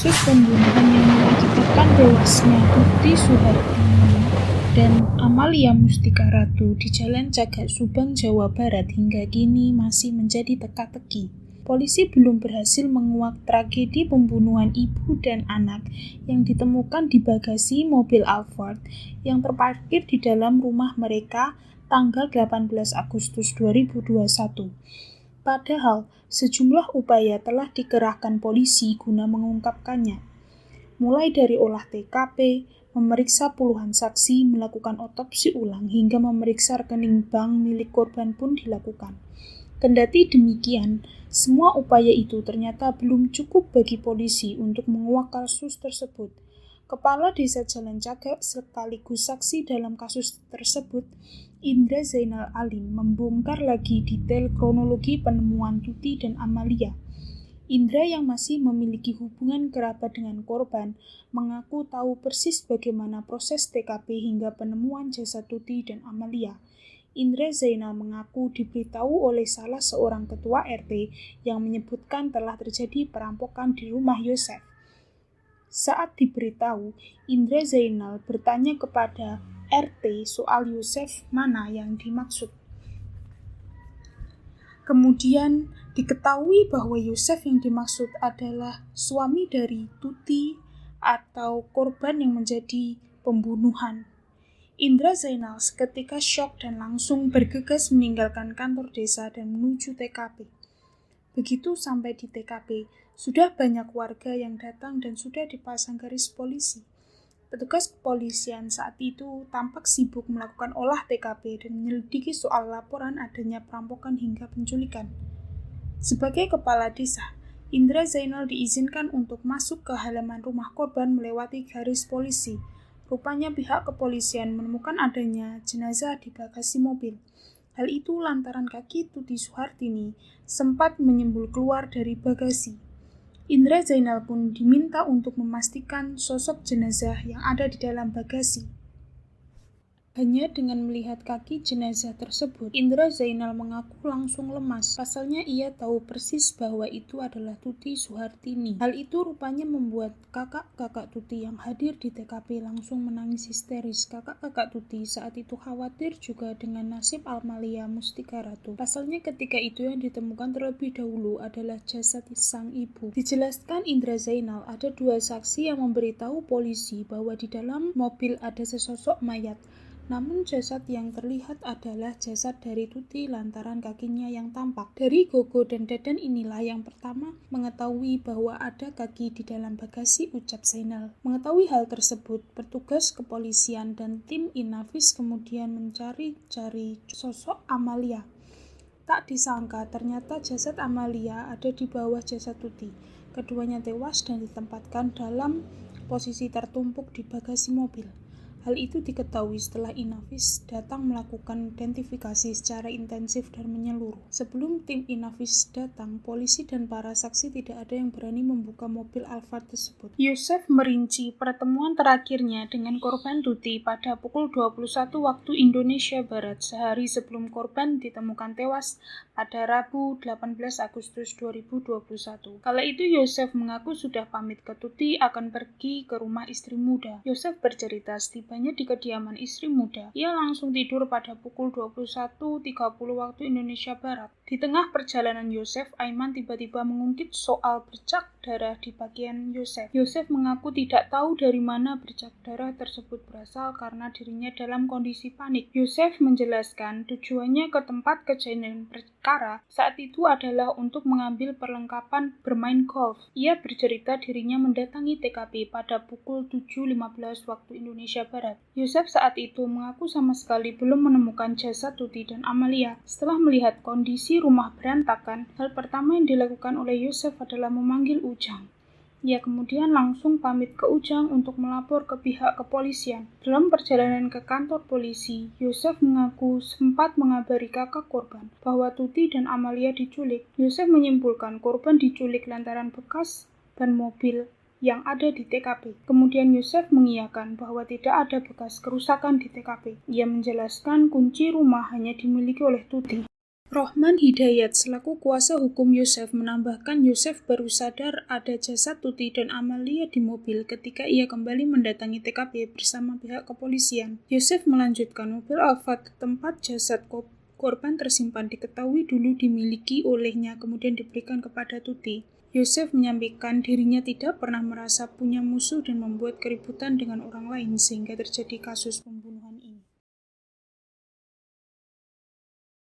kasus pembunuhan yang mengakibatkan tewasnya Tuti Suhartini dan Amalia Mustika Ratu di Jalan Cagak Subang, Jawa Barat hingga kini masih menjadi teka-teki. Polisi belum berhasil menguak tragedi pembunuhan ibu dan anak yang ditemukan di bagasi mobil Alphard yang terparkir di dalam rumah mereka tanggal 18 Agustus 2021. Padahal, sejumlah upaya telah dikerahkan polisi guna mengungkapkannya. Mulai dari olah TKP, memeriksa puluhan saksi, melakukan otopsi ulang, hingga memeriksa rekening bank milik korban pun dilakukan. Kendati demikian, semua upaya itu ternyata belum cukup bagi polisi untuk menguak kasus tersebut. Kepala Desa Jalan Cagak sekaligus saksi dalam kasus tersebut, Indra Zainal Alim, membongkar lagi detail kronologi penemuan Tuti dan Amalia. Indra yang masih memiliki hubungan kerabat dengan korban mengaku tahu persis bagaimana proses TKP hingga penemuan jasad Tuti dan Amalia. Indra Zainal mengaku diberitahu oleh salah seorang ketua RT yang menyebutkan telah terjadi perampokan di rumah Yosef. Saat diberitahu, Indra Zainal bertanya kepada RT soal Yosef mana yang dimaksud. Kemudian diketahui bahwa Yosef yang dimaksud adalah suami dari Tuti atau korban yang menjadi pembunuhan. Indra Zainal seketika syok dan langsung bergegas meninggalkan kantor desa dan menuju TKP. Begitu sampai di TKP, sudah banyak warga yang datang dan sudah dipasang garis polisi. Petugas kepolisian saat itu tampak sibuk melakukan olah TKP dan menyelidiki soal laporan adanya perampokan hingga penculikan. Sebagai kepala desa, Indra Zainal diizinkan untuk masuk ke halaman rumah korban melewati garis polisi. Rupanya pihak kepolisian menemukan adanya jenazah di bagasi mobil. Hal itu lantaran kaki Tuti Suhartini sempat menyembul keluar dari bagasi. Indra Zainal pun diminta untuk memastikan sosok jenazah yang ada di dalam bagasi. Hanya dengan melihat kaki jenazah tersebut, Indra Zainal mengaku langsung lemas. Pasalnya ia tahu persis bahwa itu adalah Tuti Suhartini. Hal itu rupanya membuat kakak-kakak Tuti yang hadir di TKP langsung menangis histeris. Kakak-kakak Tuti saat itu khawatir juga dengan nasib Amalia Mustika Ratu. Pasalnya ketika itu yang ditemukan terlebih dahulu adalah jasad sang ibu. Dijelaskan Indra Zainal ada dua saksi yang memberitahu polisi bahwa di dalam mobil ada sesosok mayat. Namun jasad yang terlihat adalah jasad dari Tuti lantaran kakinya yang tampak. Dari Gogo dan Dadan inilah yang pertama mengetahui bahwa ada kaki di dalam bagasi, ucap Zainal. Mengetahui hal tersebut, petugas kepolisian dan tim Inavis kemudian mencari-cari sosok Amalia. Tak disangka ternyata jasad Amalia ada di bawah jasad Tuti. Keduanya tewas dan ditempatkan dalam posisi tertumpuk di bagasi mobil. Hal itu diketahui setelah Inavis datang melakukan identifikasi secara intensif dan menyeluruh. Sebelum tim Inavis datang, polisi dan para saksi tidak ada yang berani membuka mobil Alphard tersebut. Yosef merinci pertemuan terakhirnya dengan korban Tuti pada pukul 21 waktu Indonesia Barat, sehari sebelum korban ditemukan tewas pada Rabu 18 Agustus 2021. Kala itu Yosef mengaku sudah pamit ke Tuti akan pergi ke rumah istri muda. Yosef bercerita setibanya di kediaman istri muda, ia langsung tidur pada pukul 21.30 waktu Indonesia Barat. Di tengah perjalanan Yosef, Aiman tiba-tiba mengungkit soal bercak darah di pakaian Yosef. Yosef mengaku tidak tahu dari mana bercak darah tersebut berasal karena dirinya dalam kondisi panik. Yosef menjelaskan tujuannya ke tempat kejadian perkara saat itu adalah untuk mengambil perlengkapan bermain golf. Ia bercerita dirinya mendatangi TKP pada pukul 7.15 waktu Indonesia Barat. Yosef saat itu mengaku sama sekali belum menemukan jasad Tuti dan Amalia. Setelah melihat kondisi rumah berantakan, hal pertama yang dilakukan oleh Yosef adalah memanggil Ujang. Ia kemudian langsung pamit ke Ujang untuk melapor ke pihak kepolisian. Dalam perjalanan ke kantor polisi, Yosef mengaku sempat mengabari kakak korban bahwa Tuti dan Amalia diculik. Yosef menyimpulkan korban diculik lantaran bekas ban mobil yang ada di TKP. Kemudian Yosef mengiyakan bahwa tidak ada bekas kerusakan di TKP. Ia menjelaskan kunci rumah hanya dimiliki oleh Tuti. Rohman Hidayat selaku kuasa hukum Yosef menambahkan Yosef baru sadar ada jasad Tuti dan Amalia di mobil ketika ia kembali mendatangi TKP bersama pihak kepolisian. Yosef melanjutkan, mobil Alphard tempat jasad korban tersimpan diketahui dulu dimiliki olehnya kemudian diberikan kepada Tuti. Yosef menyampaikan dirinya tidak pernah merasa punya musuh dan membuat keributan dengan orang lain sehingga terjadi kasus pembunuhan